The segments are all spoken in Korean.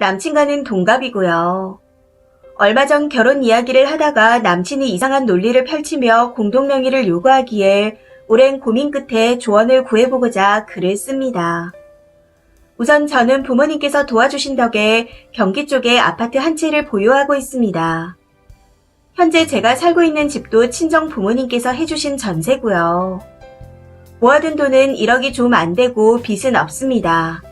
남친과는 동갑이고요. 얼마 전 결혼 이야기를 하다가 남친이 이상한 논리를 펼치며 공동명의를 요구하기에 오랜 고민 끝에 조언을 구해보고자 글을 씁니다. 우선 저는 부모님께서 도와주신 덕에 경기 쪽에 아파트 한 채를 보유하고 있습니다. 현재 제가 살고 있는 집도 친정 부모님께서 해주신 전세고요. 모아둔 돈은 1억이 좀 안 되고 빚은 없습니다.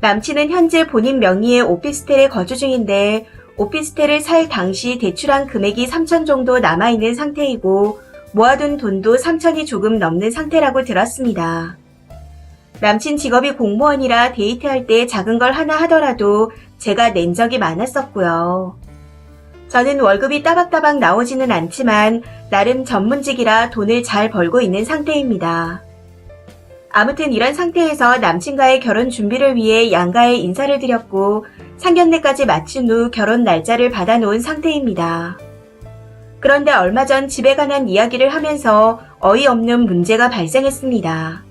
남친은 현재 본인 명의의 오피스텔에 거주 중인데 오피스텔을 살 당시 대출한 금액이 3천 정도 남아있는 상태이고 모아둔 돈도 3천이 조금 넘는 상태라고 들었습니다. 남친 직업이 공무원이라 데이트할 때 작은 걸 하나 하더라도 제가 낸 적이 많았었고요. 저는 월급이 따박따박 나오지는 않지만 나름 전문직이라 돈을 잘 벌고 있는 상태입니다. 아무튼 이런 상태에서 남친과의 결혼 준비를 위해 양가에 인사를 드렸고 상견례까지 마친 후 결혼 날짜를 받아놓은 상태입니다. 그런데 얼마 전 집에 관한 이야기를 하면서 어이없는 문제가 발생했습니다.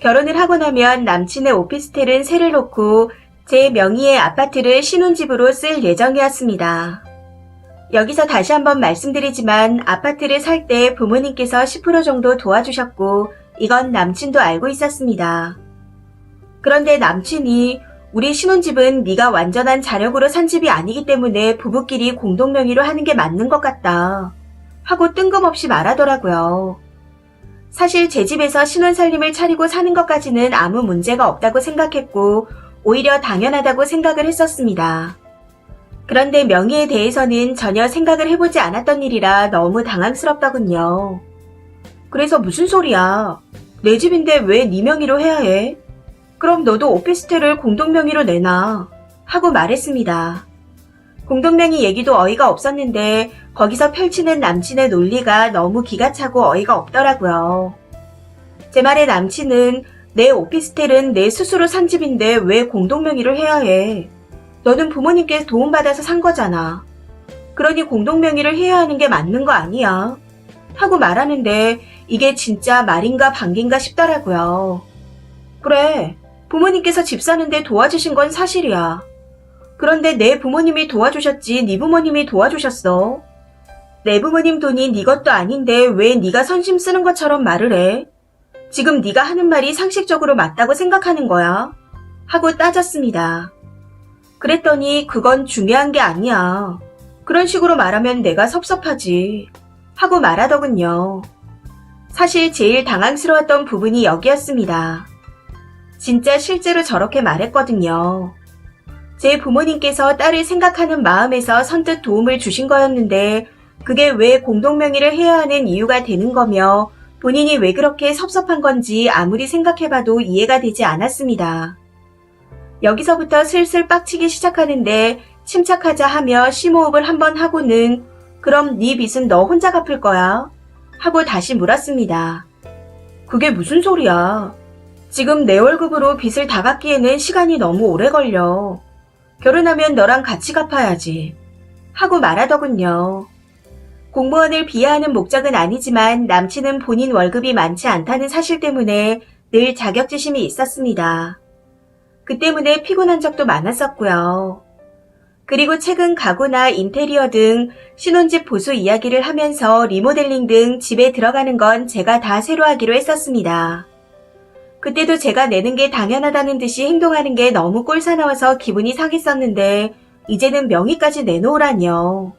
결혼을 하고 나면 남친의 오피스텔은 세를 놓고 제 명의의 아파트를 신혼집으로 쓸 예정이었습니다. 여기서 다시 한번 말씀드리지만 아파트를 살 때 부모님께서 10% 정도 도와주셨고 이건 남친도 알고 있었습니다. 그런데 남친이 우리 신혼집은 네가 완전한 자력으로 산 집이 아니기 때문에 부부끼리 공동명의로 하는 게 맞는 것 같다 하고 뜬금없이 말하더라고요. 사실 제 집에서 신혼살림을 차리고 사는 것까지는 아무 문제가 없다고 생각했고 오히려 당연하다고 생각을 했었습니다. 그런데 명의에 대해서는 전혀 생각을 해보지 않았던 일이라 너무 당황스럽더군요. 그래서 무슨 소리야? 내 집인데 왜 네 명의로 해야 해? 그럼 너도 오피스텔을 공동명의로 내놔 하고 말했습니다. 공동명의 얘기도 어이가 없었는데 거기서 펼치는 남친의 논리가 너무 기가 차고 어이가 없더라고요. 제 말에 남친은 내 오피스텔은 내 스스로 산 집인데 왜 공동명의를 해야 해? 너는 부모님께 도움받아서 산 거잖아. 그러니 공동명의를 해야 하는 게 맞는 거 아니야? 하고 말하는데 이게 진짜 말인가 반긴가 싶더라고요. 그래, 부모님께서 집 사는데 도와주신 건 사실이야. 그런데 내 부모님이 도와주셨지 네 부모님이 도와주셨어. 내 부모님 돈이 네 것도 아닌데 왜 네가 선심 쓰는 것처럼 말을 해? 지금 네가 하는 말이 상식적으로 맞다고 생각하는 거야? 하고 따졌습니다. 그랬더니 그건 중요한 게 아니야. 그런 식으로 말하면 내가 섭섭하지. 하고 말하더군요. 사실 제일 당황스러웠던 부분이 여기였습니다. 진짜 실제로 저렇게 말했거든요. 제 부모님께서 딸을 생각하는 마음에서 선뜻 도움을 주신 거였는데 그게 왜 공동명의를 해야 하는 이유가 되는 거며 본인이 왜 그렇게 섭섭한 건지 아무리 생각해봐도 이해가 되지 않았습니다. 여기서부터 슬슬 빡치기 시작하는데 침착하자 하며 심호흡을 한번 하고는 그럼 네 빚은 너 혼자 갚을 거야? 하고 다시 물었습니다. 그게 무슨 소리야? 지금 내 월급으로 빚을 다 갚기에는 시간이 너무 오래 걸려. 결혼하면 너랑 같이 갚아야지. 하고 말하더군요. 공무원을 비하하는 목적은 아니지만 남친은 본인 월급이 많지 않다는 사실 때문에 늘 자격지심이 있었습니다. 그 때문에 피곤한 적도 많았었고요. 그리고 최근 가구나 인테리어 등 신혼집 보수 이야기를 하면서 리모델링 등 집에 들어가는 건 제가 다 새로 하기로 했었습니다. 그때도 제가 내는 게 당연하다는 듯이 행동하는 게 너무 꼴사나워서 기분이 상했었는데 이제는 명의까지 내놓으라니요.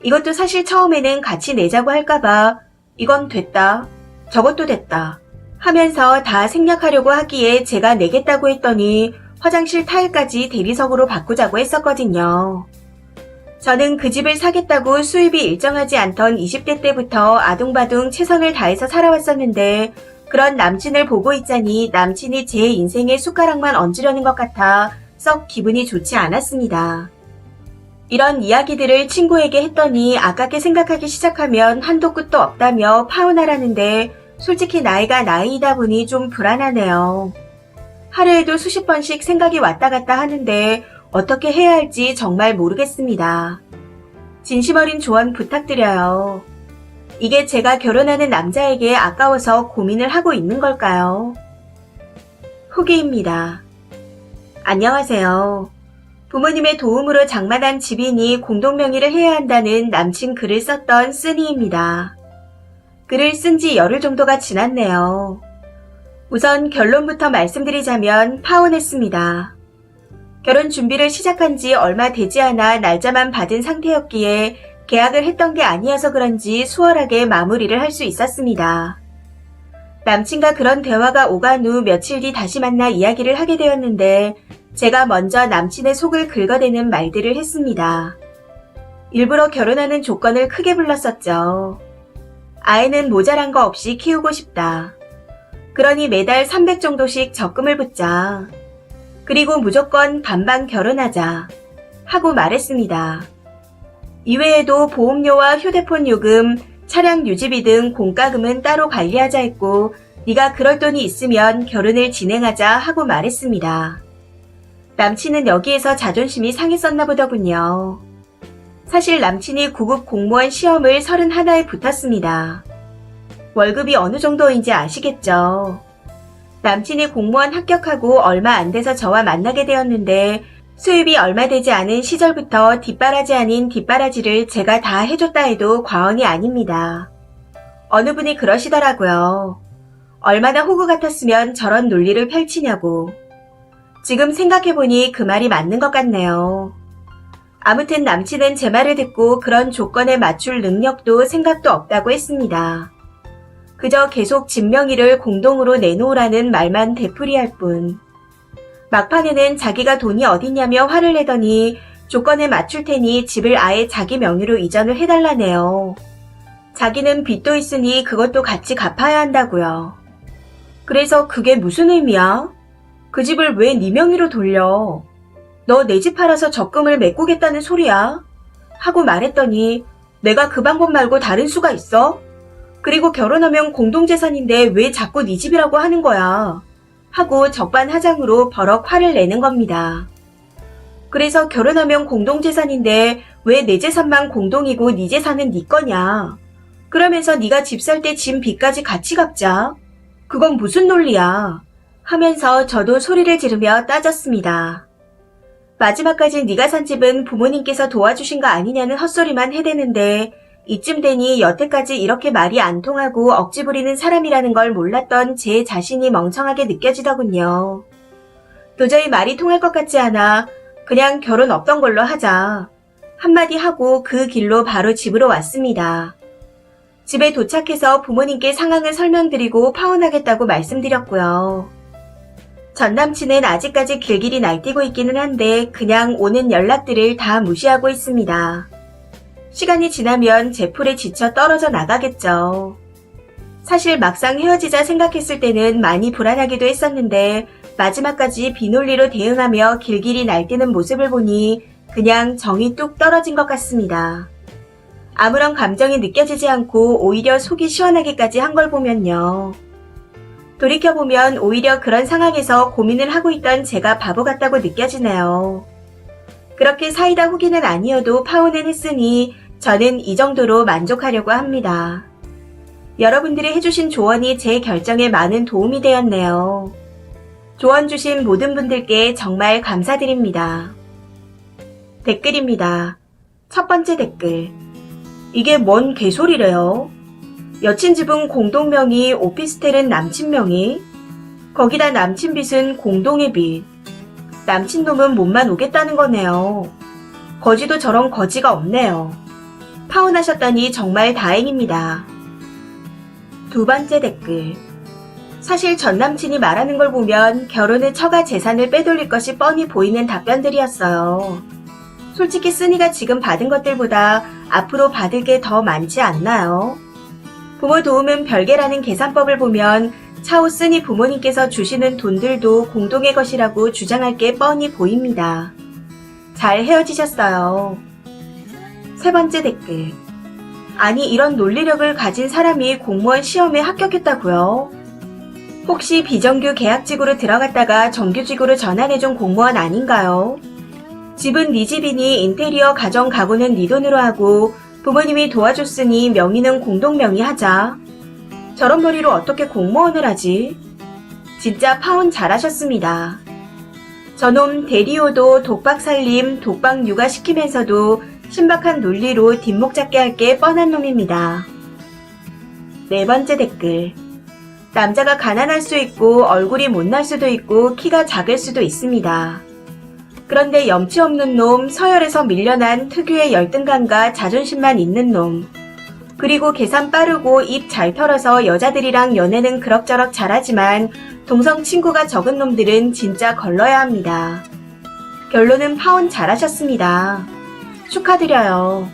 이것도 사실 처음에는 같이 내자고 할까봐 이건 됐다, 저것도 됐다 하면서 다 생략하려고 하기에 제가 내겠다고 했더니 화장실 타일까지 대리석으로 바꾸자고 했었거든요. 저는 그 집을 사겠다고 수입이 일정하지 않던 20대 때부터 아둥바둥 최선을 다해서 살아왔었는데 그런 남친을 보고 있자니 남친이 제 인생에 숟가락만 얹으려는 것 같아 썩 기분이 좋지 않았습니다. 이런 이야기들을 친구에게 했더니 아깝게 생각하기 시작하면 한도 끝도 없다며 파혼하라는데 솔직히 나이가 나이이다 보니 좀 불안하네요. 하루에도 수십 번씩 생각이 왔다 갔다 하는데 어떻게 해야 할지 정말 모르겠습니다. 진심 어린 조언 부탁드려요. 이게 제가 결혼하는 남자에게 아까워서 고민을 하고 있는 걸까요? 후기입니다. 안녕하세요. 부모님의 도움으로 장만한 집이니 공동명의를 해야 한다는 남친 글을 썼던 쓰니입니다. 글을 쓴 지 열흘 정도가 지났네요. 우선 결론부터 말씀드리자면 파혼했습니다. 결혼 준비를 시작한 지 얼마 되지 않아 날짜만 받은 상태였기에 계약을 했던 게 아니어서 그런지 수월하게 마무리를 할 수 있었습니다. 남친과 그런 대화가 오간 후 며칠 뒤 다시 만나 이야기를 하게 되었는데 제가 먼저 남친의 속을 긁어대는 말들을 했습니다. 일부러 결혼하는 조건을 크게 불렀었죠. 아이는 모자란 거 없이 키우고 싶다. 그러니 매달 300 정도씩 적금을 붓자. 그리고 무조건 반반 결혼하자. 하고 말했습니다. 이외에도 보험료와 휴대폰 요금, 차량 유지비 등 공과금은 따로 관리하자 했고 네가 그럴 돈이 있으면 결혼을 진행하자 하고 말했습니다. 남친은 여기에서 자존심이 상했었나 보더군요. 사실 남친이 구급 공무원 시험을 31에 붙었습니다. 월급이 어느 정도인지 아시겠죠? 남친이 공무원 합격하고 얼마 안 돼서 저와 만나게 되었는데 수입이 얼마 되지 않은 시절부터 뒷바라지 아닌 뒷바라지를 제가 다 해줬다 해도 과언이 아닙니다. 어느 분이 그러시더라고요. 얼마나 호구 같았으면 저런 논리를 펼치냐고. 지금 생각해보니 그 말이 맞는 것 같네요. 아무튼 남친은 제 말을 듣고 그런 조건에 맞출 능력도 생각도 없다고 했습니다. 그저 계속 집 명의를 공동으로 내놓으라는 말만 되풀이할 뿐. 막판에는 자기가 돈이 어딨냐며 화를 내더니 조건에 맞출 테니 집을 아예 자기 명의로 이전을 해달라네요. 자기는 빚도 있으니 그것도 같이 갚아야 한다고요. 그래서 그게 무슨 의미야? 그 집을 왜 네 명의로 돌려? 너 내 집 팔아서 적금을 메꾸겠다는 소리야? 하고 말했더니 내가 그 방법 말고 다른 수가 있어? 그리고 결혼하면 공동재산인데 왜 자꾸 네 집이라고 하는 거야? 하고 적반하장으로 버럭 화를 내는 겁니다. 그래서 결혼하면 공동재산인데 왜 내 재산만 공동이고 네 재산은 네 거냐? 그러면서 네가 집 살 때 진 빚까지 같이 갚자? 그건 무슨 논리야? 하면서 저도 소리를 지르며 따졌습니다. 마지막까지 네가 산 집은 부모님께서 도와주신 거 아니냐는 헛소리만 해대는데 이쯤 되니 여태까지 이렇게 말이 안 통하고 억지 부리는 사람이라는 걸 몰랐던 제 자신이 멍청하게 느껴지더군요. 도저히 말이 통할 것 같지 않아 그냥 결혼 없던 걸로 하자. 한마디 하고 그 길로 바로 집으로 왔습니다. 집에 도착해서 부모님께 상황을 설명드리고 파혼하겠다고 말씀드렸고요. 전 남친은 아직까지 길길이 날뛰고 있기는 한데 그냥 오는 연락들을 다 무시하고 있습니다. 시간이 지나면 제 풀에 지쳐 떨어져 나가겠죠. 사실 막상 헤어지자 생각했을 때는 많이 불안하기도 했었는데 마지막까지 비논리로 대응하며 길길이 날뛰는 모습을 보니 그냥 정이 뚝 떨어진 것 같습니다. 아무런 감정이 느껴지지 않고 오히려 속이 시원하기까지 한 걸 보면요. 돌이켜보면 오히려 그런 상황에서 고민을 하고 있던 제가 바보 같다고 느껴지네요. 그렇게 사이다 후기는 아니어도 파혼은 했으니 저는 이 정도로 만족하려고 합니다. 여러분들이 해주신 조언이 제 결정에 많은 도움이 되었네요. 조언 주신 모든 분들께 정말 감사드립니다. 댓글입니다. 첫 번째 댓글. 이게 뭔 개소리래요? 여친 집은 공동명의, 오피스텔은 남친 명의. 거기다 남친 빚은 공동의 빚. 남친 놈은 몸만 오겠다는 거네요. 거지도 저런 거지가 없네요. 파혼하셨다니 정말 다행입니다. 두 번째 댓글. 사실 전 남친이 말하는 걸 보면 결혼 후 처가 재산을 빼돌릴 것이 뻔히 보이는 답변들이었어요. 솔직히 쓰니가 지금 받은 것들보다 앞으로 받을 게 더 많지 않나요? 부모 도움은 별개라는 계산법을 보면 차후 쓰니 부모님께서 주시는 돈들도 공동의 것이라고 주장할 게 뻔히 보입니다. 잘 헤어지셨어요. 세 번째 댓글. 아니 이런 논리력을 가진 사람이 공무원 시험에 합격했다고요? 혹시 비정규 계약직으로 들어갔다가 정규직으로 전환해준 공무원 아닌가요? 집은 네 집이니 인테리어 가정 가구는 네 돈으로 하고 부모님이 도와줬으니 명의는 공동명의 하자. 저런 머리로 어떻게 공무원을 하지? 진짜 파혼 잘하셨습니다. 저놈 대리오도 독박 살림, 독박 육아 시키면서도 신박한 논리로 뒷목 잡게 할 게 뻔한 놈입니다. 네 번째 댓글. 남자가 가난할 수 있고 얼굴이 못날 수도 있고 키가 작을 수도 있습니다. 그런데 염치 없는 놈, 서열에서 밀려난 특유의 열등감과 자존심만 있는 놈, 그리고 계산 빠르고 입 잘 털어서 여자들이랑 연애는 그럭저럭 잘하지만 동성 친구가 적은 놈들은 진짜 걸러야 합니다. 결론은 파혼 잘하셨습니다. 축하드려요.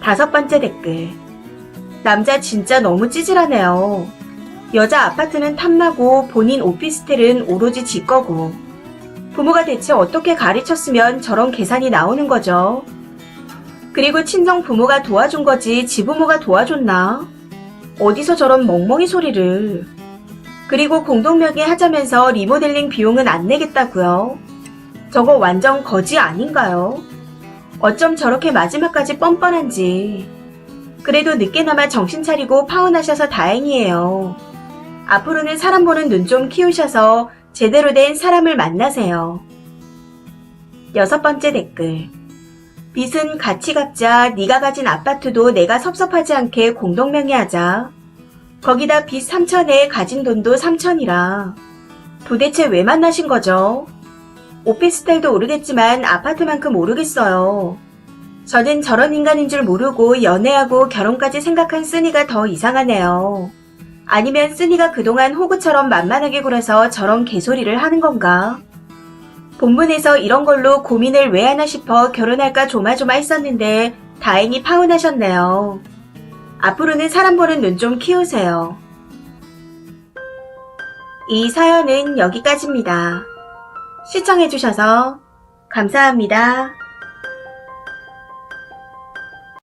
다섯 번째 댓글. 남자 진짜 너무 찌질하네요. 여자 아파트는 탐나고 본인 오피스텔은 오로지 지 거고. 부모가 대체 어떻게 가르쳤으면 저런 계산이 나오는 거죠? 그리고 친정 부모가 도와준 거지 지부모가 도와줬나? 어디서 저런 멍멍이 소리를. 그리고 공동명의 하자면서 리모델링 비용은 안 내겠다고요? 저거 완전 거지 아닌가요? 어쩜 저렇게 마지막까지 뻔뻔한지. 그래도 늦게나마 정신 차리고 파혼하셔서 다행이에요. 앞으로는 사람 보는 눈 좀 키우셔서 제대로 된 사람을 만나세요. 여섯 번째 댓글. 빚은 같이 갚자. 네가 가진 아파트도 내가 섭섭하지 않게 공동명의하자. 거기다 빚 3천에 가진 돈도 3천이라. 도대체 왜 만나신 거죠? 오피스텔도 오르겠지만 아파트만큼 오르겠어요. 저는 저런 인간인 줄 모르고 연애하고 결혼까지 생각한 쓰니가 더 이상하네요. 아니면 쓰니가 그동안 호구처럼 만만하게 굴어서 저런 개소리를 하는 건가? 본문에서 이런 걸로 고민을 왜 하나 싶어 결혼할까 조마조마했었는데 다행히 파혼하셨네요. 앞으로는 사람 보는 눈 좀 키우세요. 이 사연은 여기까지입니다. 시청해주셔서 감사합니다.